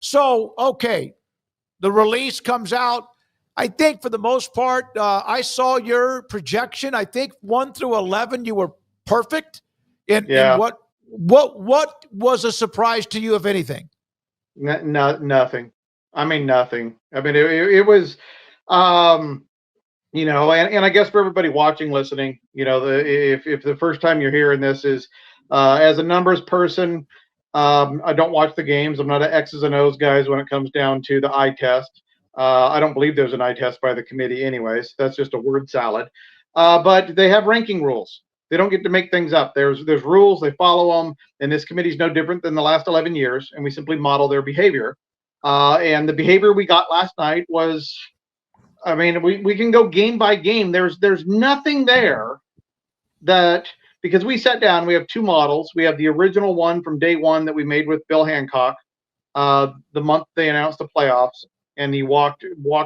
So, okay, the release comes out. I think for the most part, I saw your projection. I think 1 through 11, you were perfect. In what was a surprise to you, if anything? Nothing. I mean, nothing. I mean, it was, you know, and I guess for everybody watching, listening, you know, if the first time you're hearing this is as a numbers person, I don't watch the games. I'm not an X's and O's guys when it comes down to the eye test. I don't believe there's an eye test by the committee, anyways. That's just a word salad. But they have ranking rules. They don't get to make things up. There's rules. They follow them, and this committee is no different than the last 11 years. And we simply model their behavior. And the behavior we got last night was, I mean, we can go game by game. There's nothing there that, because we sat down, we have two models. We have the original one from day one that we made with Bill Hancock, the month they announced the playoffs, and he walked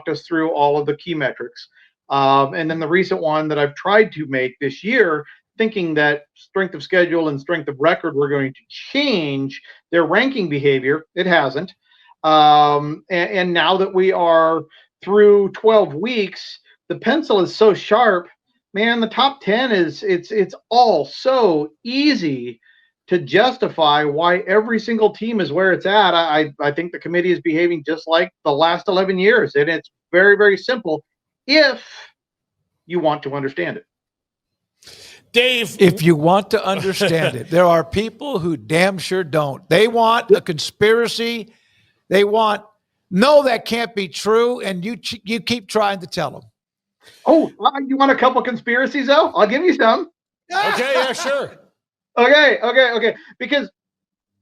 us through all of the key metrics. And then the recent one that I've tried to make this year, thinking that strength of schedule and strength of record were going to change their ranking behavior. It hasn't. And now that we are through 12 weeks, the pencil is so sharp, man. The top 10 it's all so easy to justify why every single team is where it's at. I think the committee is behaving just like the last 11 years, and it's very, very simple if you want to understand it. Dave, if you want to understand it, there are people who damn sure don't. They want a conspiracy. They want, no, that can't be true, and you keep trying to tell them. Oh, you want a couple conspiracies, though? I'll give you some. Okay, yeah, sure. Okay. Because,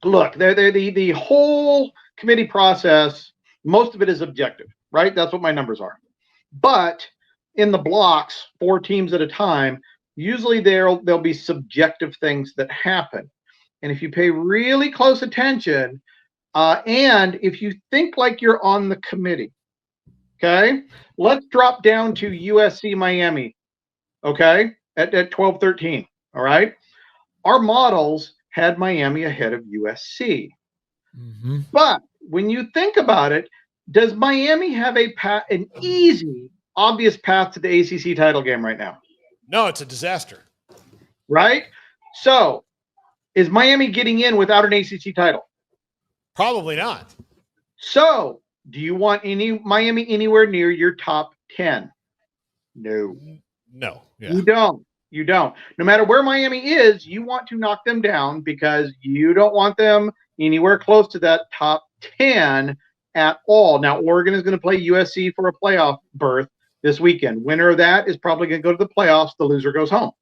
look, the whole committee process, most of it is objective, right? That's what my numbers are. But in the blocks, 4 teams at a time, usually there'll be subjective things that happen. And if you pay really close attention, and if you think like you're on the committee, okay, let's drop down to USC Miami, okay, at 12-13, all right? Our models had Miami ahead of USC. Mm-hmm. But when you think about it, does Miami have an easy, obvious path to the ACC title game right now? No, it's a disaster. Right? So, is Miami getting in without an ACC title? Probably not. So, do you want Miami anywhere near your top 10? No. No. Yeah. You don't. No matter where Miami is, you want to knock them down because you don't want them anywhere close to that top 10 at all. Now, Oregon is going to play USC for a playoff berth this weekend. Winner of that is probably going to go to the playoffs. The loser goes home.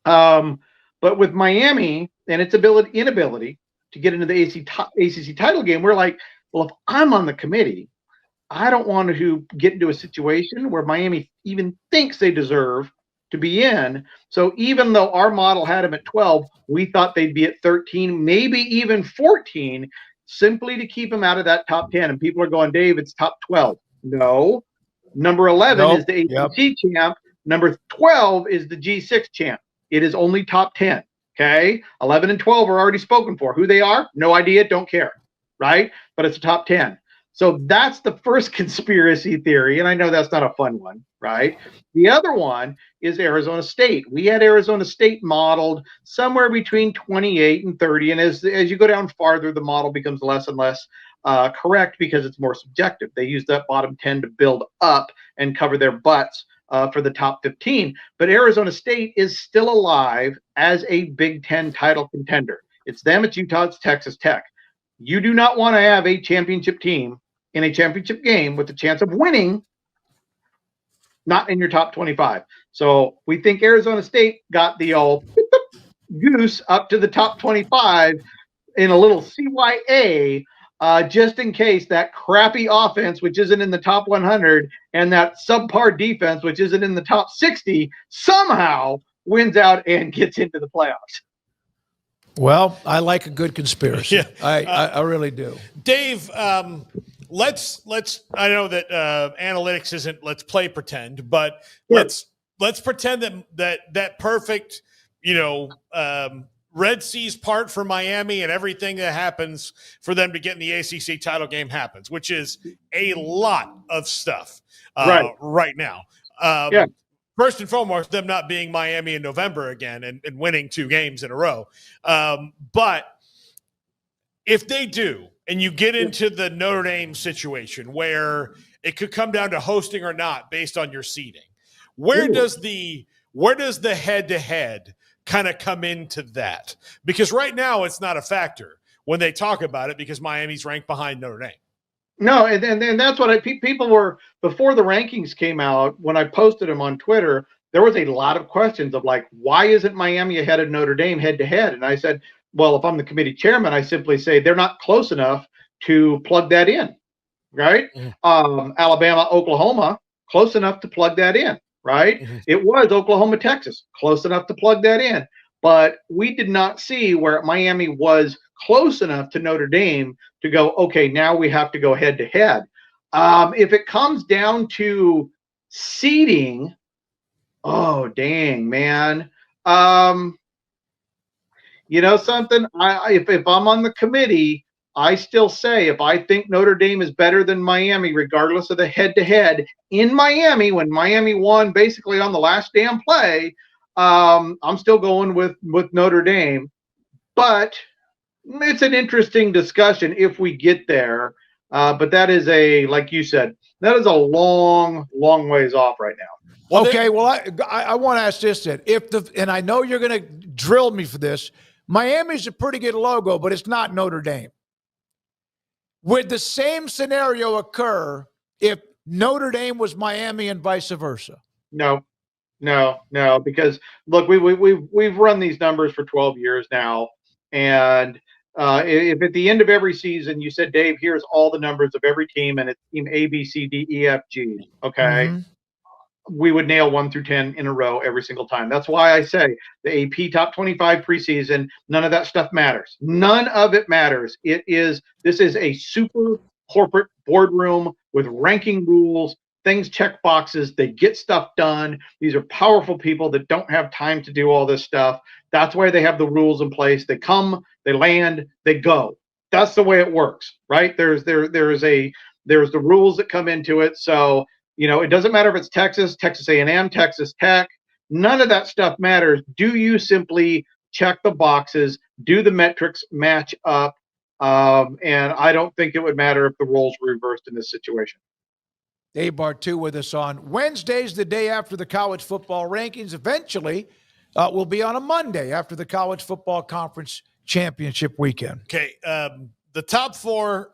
But with Miami and its inability to get into the ACC title game, we're like, well, if I'm on the committee, I don't want to get into a situation where Miami even thinks they deserve to be in. So even though our model had them at 12, we thought they'd be at 13, maybe even 14, simply to keep them out of that top 10. And people are going, Dave, it's top 12. No. Number 11 is the ACC champ. Number 12 is the G6 champ. It is only top 10. Okay. 11 and 12 are already spoken for. Who they are? No idea. Don't care. Right. But it's a top 10. So that's the first conspiracy theory. And I know that's not a fun one. Right. The other one is Arizona State. We had Arizona State modeled somewhere between 28 and 30. And as you go down farther, the model becomes less and less correct because it's more subjective. They use that bottom 10 to build up and cover their butts for the top 15. But Arizona State is still alive as a Big Ten title contender. It's them, it's Utah, it's Texas Tech. You do not want to have a championship team in a championship game with the chance of winning not in your top 25. So we think Arizona State got the old goose up to the top 25 in a little CYA, just in case that crappy offense, which isn't in the top 100, and that subpar defense, which isn't in the top 60, somehow wins out and gets into the playoffs. Well, I like a good conspiracy. Yeah. I really do. Dave, let's I know that analytics isn't let's play pretend, but sure. let's pretend that perfect, Red Seas part for Miami, and everything that happens for them to get in the ACC title game happens, which is a lot of stuff right now. First and foremost, them not being Miami in November again and winning 2 games in a row. But if they do, and you get into the Notre Dame situation where it could come down to hosting or not based on your seeding, where does the head-to-head kind of come into that? Because right now it's not a factor when they talk about it because Miami's ranked behind Notre Dame. No, and that's what people were, before the rankings came out, when I posted them on Twitter, there was a lot of questions of like, why isn't Miami ahead of Notre Dame head-to-head? And I said, well, if I'm the committee chairman, I simply say they're not close enough to plug that in, right? Mm-hmm. Alabama, Oklahoma, close enough to plug that in. Right? Mm-hmm. It was Oklahoma, Texas, close enough to plug that in. But we did not see where Miami was close enough to Notre Dame to go, okay, now we have to go head to head. If it comes down to seeding, oh, dang, man. You know something? If I'm on the committee, I still say if I think Notre Dame is better than Miami, regardless of the head-to-head in Miami, when Miami won basically on the last damn play, I'm still going with Notre Dame. But it's an interesting discussion if we get there. But that is like you said, that is a long, long ways off right now. Well, okay, I want to ask this then. And I know you're going to drill me for this. Miami's a pretty good logo, but it's not Notre Dame. Would the same scenario occur if Notre Dame was Miami and vice versa? No, because look, we've run these numbers for 12 years now, and if at the end of every season you said, Dave, here's all the numbers of every team, and it's team A, B, C, D, E, F, G, okay, mm-hmm. We would nail 1 through 10 in a row every single time. That's why I say the AP top 25 preseason, none of that stuff matters. None of it matters. This is a super corporate boardroom with ranking rules, things check boxes. They get stuff done. These are powerful people that don't have time to do all this stuff. That's why they have the rules in place. They come, they land, they go. That's the way it works, right? There's the rules that come into it. So, you know, it doesn't matter if it's Texas, Texas A&M, Texas Tech. None of that stuff matters. Do you simply check the boxes? Do the metrics match up? And I don't think it would matter if the roles were reversed in this situation. Dave Bartoo with us on Wednesdays, the day after the college football rankings. Eventually, will be on a Monday after the college football conference championship weekend. Okay, the top 4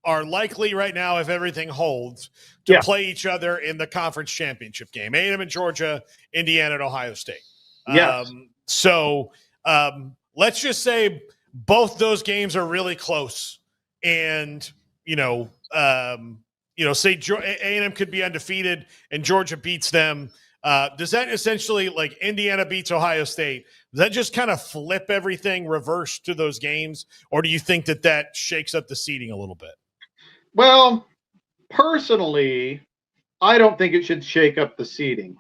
are likely right now, if everything holds, to play each other in the conference championship game. A&M and Georgia, Indiana and Ohio State. Yes. So let's just say both those games are really close, and say A&M could be undefeated and Georgia beats them. Does that essentially, like Indiana beats Ohio State, does that just kind of flip everything reverse to those games, or do you think that shakes up the seeding a little bit? Well, personally, I don't think it should shake up the seeding.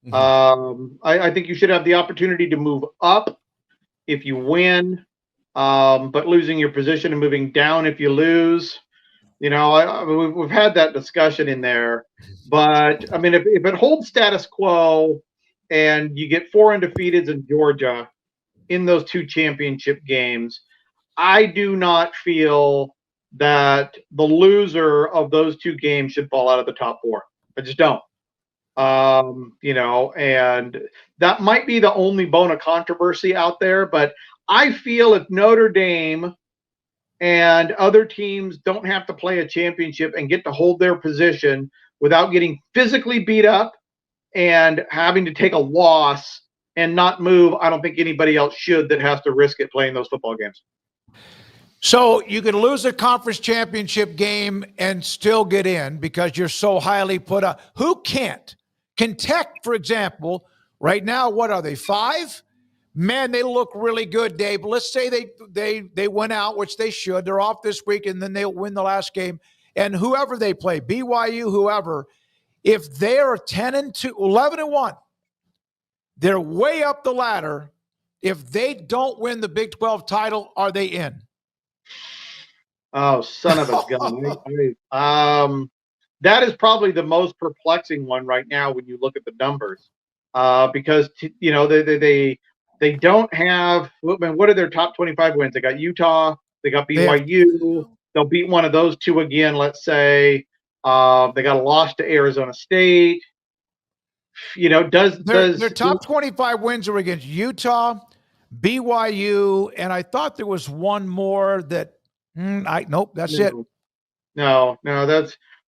Mm-hmm. I think you should have the opportunity to move up if you win, but losing your position and moving down if you lose. You know, we've had that discussion in there. But, I mean, if it holds status quo and you get 4 undefeateds in Georgia in those 2 championship games, I do not feel that the loser of those 2 games should fall out of the top 4. I just don't. And that might be the only bone of controversy out there. But I feel if Notre Dame and other teams don't have to play a championship and get to hold their position without getting physically beat up and having to take a loss and not move, I don't think anybody else should that has to risk it playing those football games. So you can lose a conference championship game and still get in because you're so highly put up. Who can't? Can Tech, for example, right now, what are they, 5? Man, they look really good, Dave. But let's say they went out, which they should. They're off this week, and then they'll win the last game. And whoever they play, BYU, whoever, if they're 10-2, 11-1, they're way up the ladder, If they don't win the Big 12 title, are they in? Oh, son of a gun. That is probably the most perplexing one right now when you look at the numbers. Because they don't have, what are their top 25 wins? They got Utah, they got BYU. They'll beat one of those two again, let's say. They got a loss to Arizona State. Their top 25 wins are against Utah, BYU, and I thought there was one more that nope, that's it. No,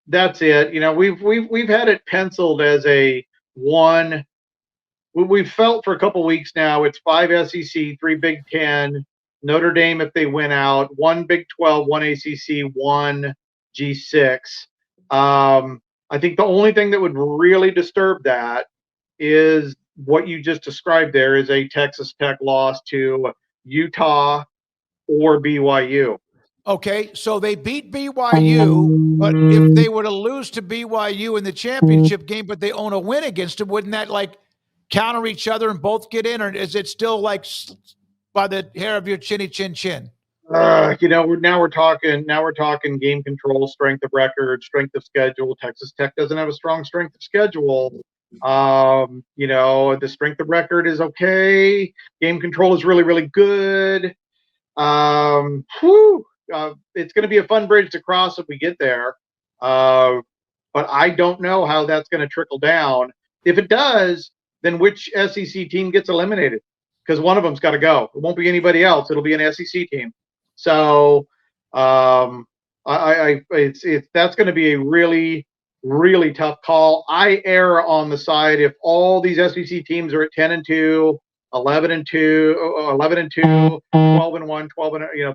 that's it. We've had it penciled as a one. We've felt for a couple of weeks now. It's 5 SEC, 3 Big Ten, Notre Dame if they win out, 1 Big 12, 1 ACC, 1 G6. I think the only thing that would really disturb that is what you just described. There is a Texas Tech loss to Utah or BYU. Okay, so they beat BYU, but if they were to lose to BYU in the championship game, but they own a win against them, wouldn't that counter each other and both get in, or is it still by the hair of your chinny chin chin? We're talking game control, strength of record, strength of schedule. Texas Tech doesn't have a strong strength of schedule. The strength of record is okay. Game control is really, really good. It's going to be a fun bridge to cross if we get there. But I don't know how that's going to trickle down. If it does, then which SEC team gets eliminated? Because one of them's got to go. It won't be anybody else. It'll be an SEC team. So that's going to be a really, really tough call. I err on the side if all these SEC teams are at 10-2, 11-2, 11-2, 12-1,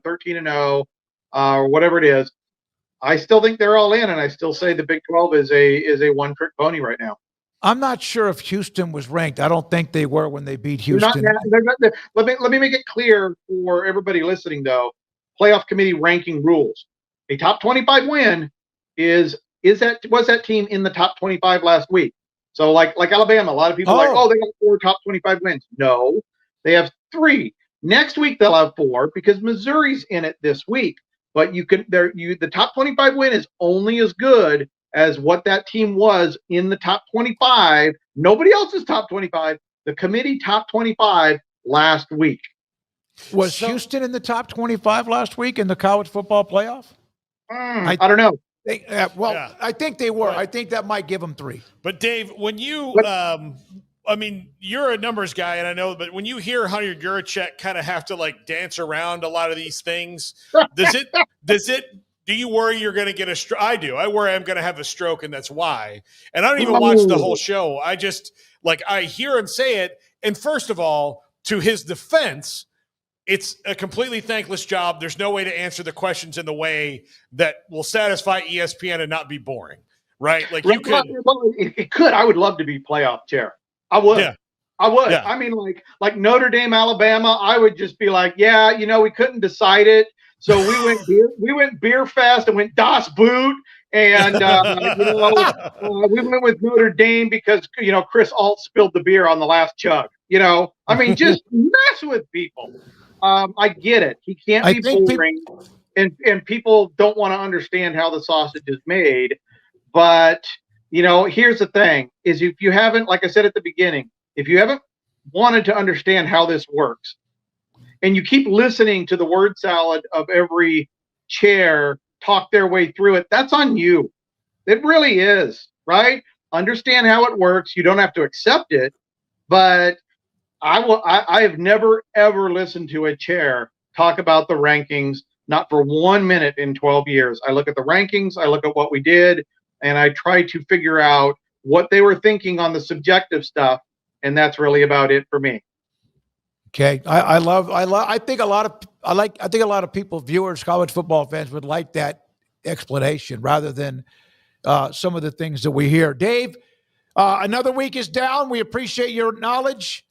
13-0, or whatever it is. I still think they're all in, and I still say the Big 12 is a one-trick pony right now. I'm not sure if Houston was ranked. I don't think they were when they beat Houston. Let me make it clear for everybody listening, though. Playoff committee ranking rules. A top 25 win was that team in the top 25 last week? So like Alabama, a lot of people are like, they got 4 top 25 wins. No, they have 3. Next week they'll have 4 because Missouri's in it this week. But the top 25 win is only as good as what that team was in the top 25. Nobody else's top 25. The committee top 25 last week. Was Houston in the top 25 last week in the college football playoff? I don't know. I think they were. Right. I think that might give them 3. But Dave, when you, you're a numbers guy, and I know, but when you hear Hunter Yurachek kind of have to dance around a lot of these things, do you worry you're going to get a stroke? I do. I worry I'm going to have a stroke, and that's why. And I don't even watch the whole show. I just I hear him say it. And first of all, to his defense, it's a completely thankless job. There's no way to answer the questions in the way that will satisfy ESPN and not be boring, right? It could. I would love to be playoff chair. I would. Yeah. I would. Yeah. I mean, like Notre Dame, Alabama, I would just be like, we couldn't decide it. So we went beer fest and went Das Boot. And, we went with Notre Dame because, Chris Alt spilled the beer on the last chug. Just mess with people. I get it. He can't be boring, and people don't want to understand how the sausage is made. But, here's the thing, is if you haven't, like I said at the beginning, if you haven't wanted to understand how this works, and you keep listening to the word salad of every chair talk their way through it, that's on you. It really is, right? Understand how it works. You don't have to accept it, but I have never, ever listened to a chair talk about the rankings, not for 1 minute in 12 years. I look at the rankings, I look at what we did, and I try to figure out what they were thinking on the subjective stuff, and that's really about it for me. Okay. I think a lot of people, viewers, college football fans would like that explanation rather than some of the things that we hear. Dave, another week is down. We appreciate your knowledge.